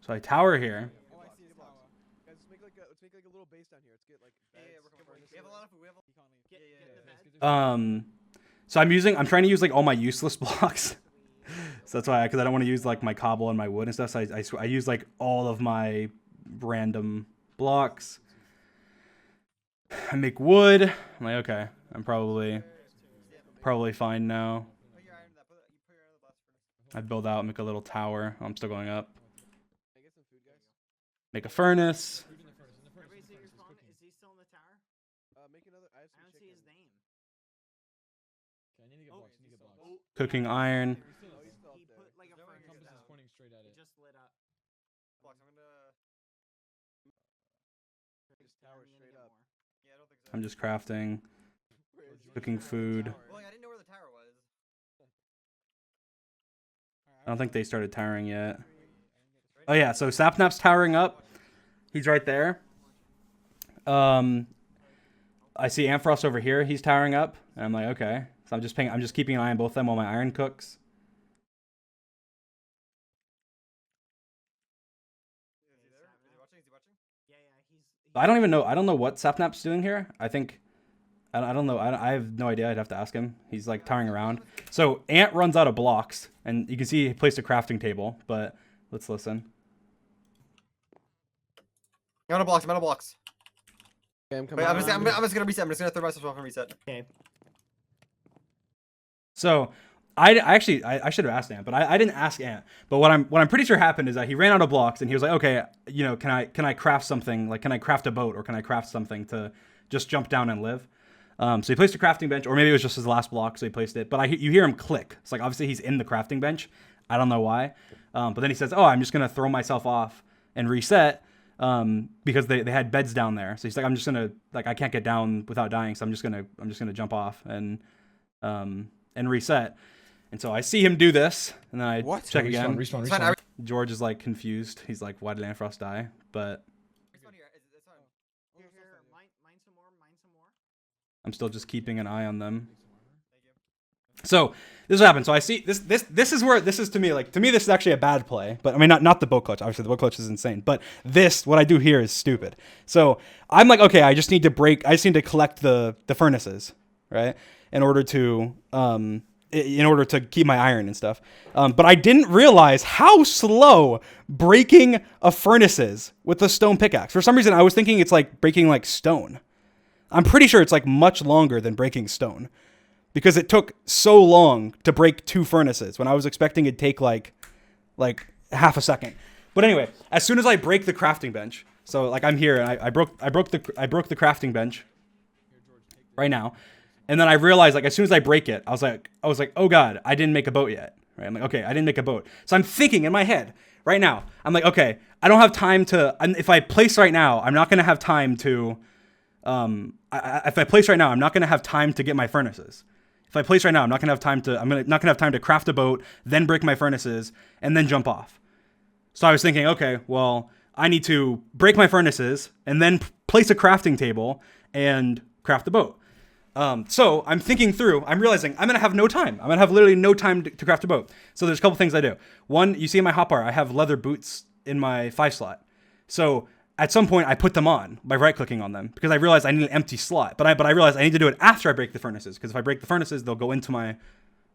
So I tower here. Oh, I see the blocks. Guys, let's make like a little base down here. Let's get like beds, We have a lot of food. We have So I'm trying to use like all my useless blocks. So that's why, because I don't want to use like my cobble and my wood and stuff. So I use like all of my random blocks. I make wood. I'm like, okay, I'm probably fine now. I build out, make a little tower. I'm still going up. Can I get some food, guys? Make a furnace. Everybody see your spawn? Is he still in the tower? Make another. I have I some don't see chicken. his name. Okay, I need to get blocks. I need to get blocks. Cooking iron. Oh, he's still up He there. put like a furnace Compass is down. pointing straight at It it. just lit up. Blocks. I'm gonna. This tower straight up. Yeah, I don't think so. I'm just crafting, Where is he? cooking food. Well, like, I didn't know where the tower was. I don't think they started towering yet. Oh yeah, so Sapnap's towering up. He's right there. I see Amphros over here. He's towering up, and I'm like, okay. So I'm just keeping an eye on both of them while my iron cooks. Is he there? Is he watching? Is he watching? Yeah, he's I don't even know. I don't know what Sapnap's doing here. I think. I don't know. I have no idea. I'd have to ask him. He's like towering around. So Ant runs out of blocks, and you can see he placed a crafting table. But let's listen. I'm out of blocks. I'm out of blocks. Okay, I'm coming. Wait, I'm just gonna reset. I'm just gonna throw myself off and reset. okay. So I should have asked Ant, but I didn't ask Ant. But what I'm pretty sure happened is that he ran out of blocks, and he was like, okay, you know, can I craft something? Like, can I craft a boat, or can I craft something to just jump down and live? So he placed a crafting bench, or maybe it was just his last block, so he placed it. But you hear him click. It's like, obviously he's in the crafting bench. I don't know why. But then he says, oh, I'm just going to throw myself off and reset because they had beds down there. So he's like, I'm just going to, like, I can't get down without dying, so I'm just going to jump off and reset. And so I see him do this, and then I check again. Respawn. George is, like, confused. He's like, why did Anfrost die? But Respawn here. It's fine. Here, mine some more. I'm still just keeping an eye on them. Thank you. So this is what happened. So I see this is where this is to me this is actually a bad play. But I mean not the boat clutch. Obviously the boat clutch is insane. But what I do here is stupid. So I'm like, okay, I just need to collect the furnaces, right? In order to keep my iron and stuff. But I didn't realize how slow breaking a furnace is with a stone pickaxe. For some reason I was thinking it's like breaking like stone. I'm pretty sure it's like much longer than breaking stone because it took so long to break 2 furnaces when I was expecting it'd take like half a second. But anyway, as soon as I break the crafting bench, so like I'm here and I broke the crafting bench right now, and then I realized like as soon as I break it, I was like, oh god, I didn't make a boat yet. Right? I'm like, okay, I didn't make a boat. So I'm thinking in my head right now, I'm like, okay, I don't have time to. If I place right now, I'm not gonna have time to. If I place right now, I'm not going to have time to get my furnaces. If I place right now, I'm not going to have time to, not going to have time to craft a boat, then break my furnaces, and then jump off. So I was thinking, okay, well, I need to break my furnaces, and then place a crafting table, and craft the boat. So I'm thinking through, I'm realizing I'm going to have no time. I'm going to have literally no time to craft a boat. So there's a couple things I do. One, you see in my hotbar, I have leather boots in my 5 slot. So at some point, I put them on by right-clicking on them because I realized I need an empty slot. But I realized I need to do it after I break the furnaces because if I break the furnaces, they'll go into my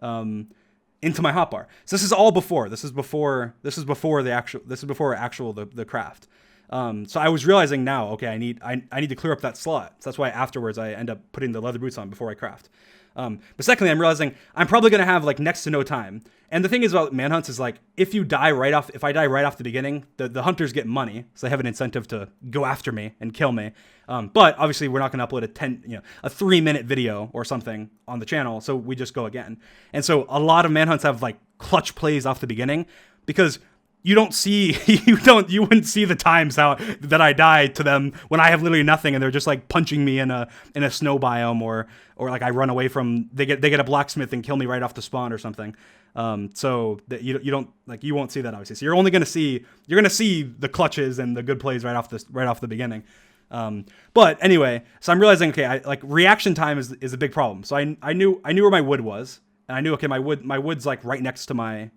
hotbar. So this is all before. This is before the craft. So I was realizing now, okay, I need to clear up that slot. So that's why afterwards I end up putting the leather boots on before I craft. But secondly, I'm realizing I'm probably gonna have like next to no time. And the thing is about manhunts is like if I die right off the beginning, the hunters get money, so they have an incentive to go after me and kill me. But obviously we're not gonna upload a 3-minute video or something on the channel, so we just go again. And so a lot of manhunts have like clutch plays off the beginning because you wouldn't see the times that I die to them when I have literally nothing and they're just like punching me in a snow biome or like I run away from they get a blacksmith and kill me right off the spawn or something. So that you won't see that obviously. So you're gonna see the clutches and the good plays right off the beginning. But anyway, so I'm realizing okay, reaction time is a big problem. So I knew where my wood was, and I knew okay my wood's like right next to my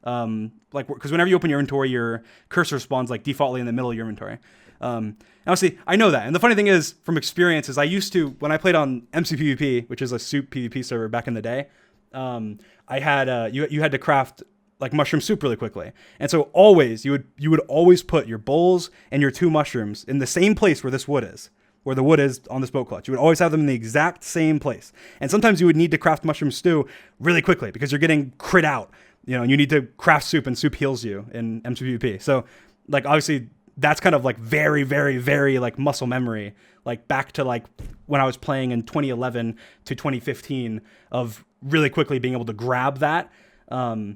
Like, because whenever you open your inventory, your cursor spawns like defaultly in the middle of your inventory. Obviously, I know that. And the funny thing is, from experience, is I used to, when I played on MCPvP, which is a soup PvP server back in the day, I had you had to craft like mushroom soup really quickly. And so always you would always put your bowls and your 2 mushrooms in the same place where this wood is. Where the wood is on this boat clutch. You would always have them in the exact same place. And sometimes you would need to craft mushroom stew really quickly because you're getting crit out. You know, and you need to craft soup, and soup heals you in MCPvP. So, like, obviously, that's kind of like very, very, very like muscle memory. Like back to like when I was playing in 2011 to 2015 of really quickly being able to grab that. But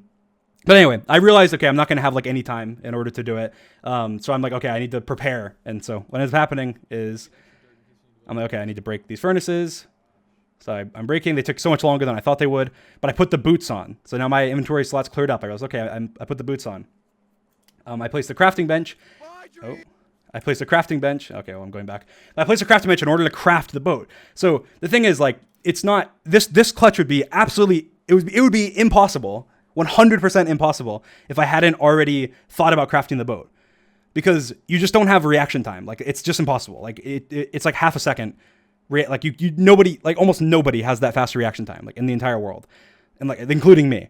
anyway, I realized, okay, I'm not going to have like any time in order to do it. So I'm like, okay, I need to prepare. And so what is happening is I'm like, okay, I need to break these furnaces. So I'm breaking. They took so much longer than I thought they would, but I put the boots on. So now my inventory slot's cleared up. I goes, okay, I put the boots on. I placed the crafting bench. Oh, I placed a crafting bench. Okay, well, I'm going back. I placed a crafting bench in order to craft the boat. So the thing is, like, it's not, this clutch would be absolutely, it would be impossible, 100% impossible, if I hadn't already thought about crafting the boat. Because you just don't have a reaction time. Like, it's just impossible. Like, it's like half a second. Like, nobody, like, almost nobody has that fast reaction time, like, in the entire world. And, like, including me.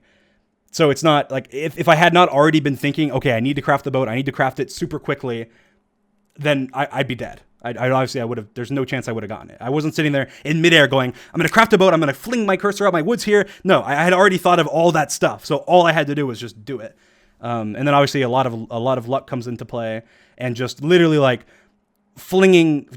So it's not, like, if I had not already been thinking, okay, I need to craft the boat, I need to craft it super quickly, then I'd be dead. I would have, there's no chance I would have gotten it. I wasn't sitting there in midair going, I'm going to craft a boat, I'm going to fling my cursor out my woods here. No, I had already thought of all that stuff. So all I had to do was just do it. And then obviously a lot of luck comes into play, and just literally like flinging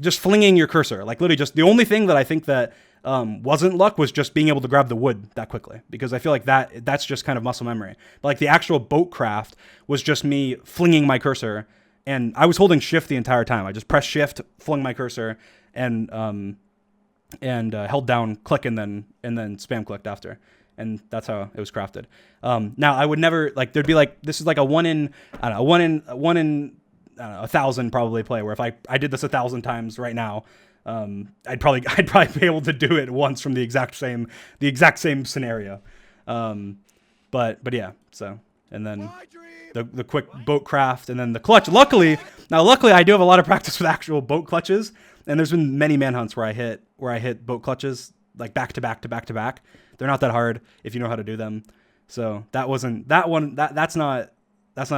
your cursor. Like literally just the only thing that I think that wasn't luck was just being able to grab the wood that quickly, because I feel like that's just kind of muscle memory. But like the actual boat craft was just me flinging my cursor, and I was holding shift the entire time. I just pressed shift, flung my cursor, and held down click and then spam clicked after. And that's how it was crafted. Now I would never, like, there'd be like, this is like a one in 1,000 probably play, where if I did this 1,000 times right now, I'd probably be able to do it once from the exact same scenario. But yeah, so, and then the quick boat craft, and then the clutch. Luckily I do have a lot of practice with actual boat clutches, and there's been many manhunts where I hit boat clutches like back to back to back to back. They're not that hard if you know how to do them. So that's not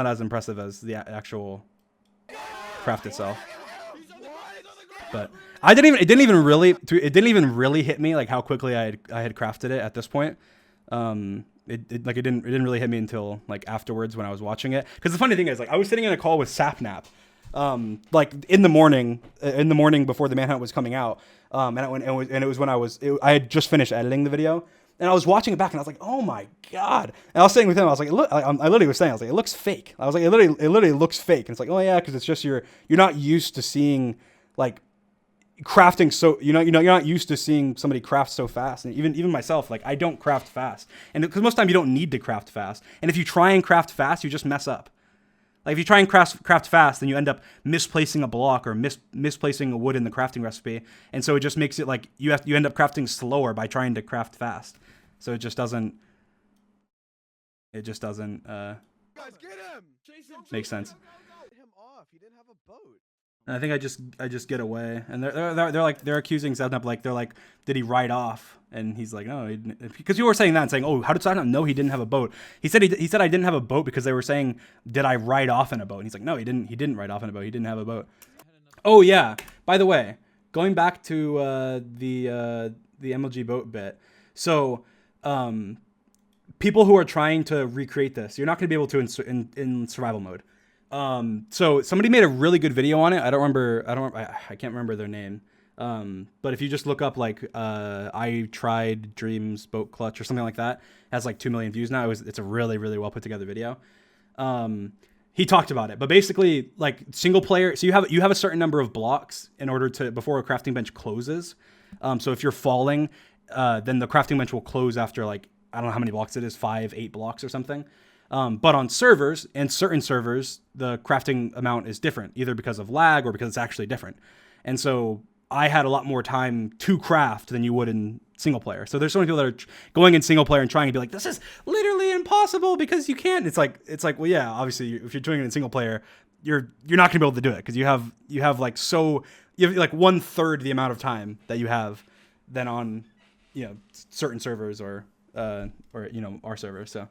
as impressive as the actual craft itself. But it didn't even really hit me like how quickly I had crafted it at this point. It didn't really hit me until like afterwards when I was watching it. Because the funny thing is, like, I was sitting in a call with Sapnap, like in the morning before the Manhunt was coming out, and it was when I had just finished editing the video, and I was watching it back, and I was like, oh my god! And I was saying with him, I was like, look, I literally was saying, I was like, it looks fake. I was like, it literally looks fake, and it's like, oh yeah, because it's just you're not used to seeing like crafting, so you're not used to seeing somebody craft so fast. And even myself, like, I don't craft fast, and because most of the time you don't need to craft fast, and if you try and craft fast, you just mess up. Like, if you try and craft fast, then you end up misplacing a block or misplacing a wood in the crafting recipe, and so it just makes it like you end up crafting slower by trying to craft fast. So it just doesn't Guys, get him! make sense. Get him off. He didn't have a boat. And I think I just get away, and they're accusing Sapnap, like, they're like, did he ride off? And he's like, no, because you were saying that and saying, oh, how did Sapnap know he didn't have a boat? He said I didn't have a boat because they were saying, did I ride off in a boat? And he's like, no, he didn't ride off in a boat. He didn't have a boat. Oh yeah. By the way, going back to the MLG boat bit, so people who are trying to recreate this, you're not going to be able to in survival mode. So somebody made a really good video on it. I can't remember their name. But if you just look up like, I tried Dreams boat clutch or something like that, it has like 2 million views now. It's a really, really well put together video. He talked about it, but basically, like, single player. So you have a certain number of blocks in order before a crafting bench closes. So if you're falling, then the crafting bench will close after, like, I don't know how many blocks it is, 5, 8 blocks or something. But on servers, and certain servers, the crafting amount is different, either because of lag or because it's actually different. And so I had a lot more time to craft than you would in single player. So there's so many people that are going in single player and trying to be like, this is literally impossible because you can't. It's like, well, yeah, obviously if you're doing it in single player, you're not gonna be able to do it because you have like you have like 1/3 the amount of time that you have than on, you know, certain servers or you know, our server. So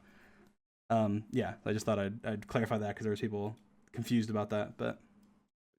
yeah, I just thought I'd clarify that because there was people confused about that, but.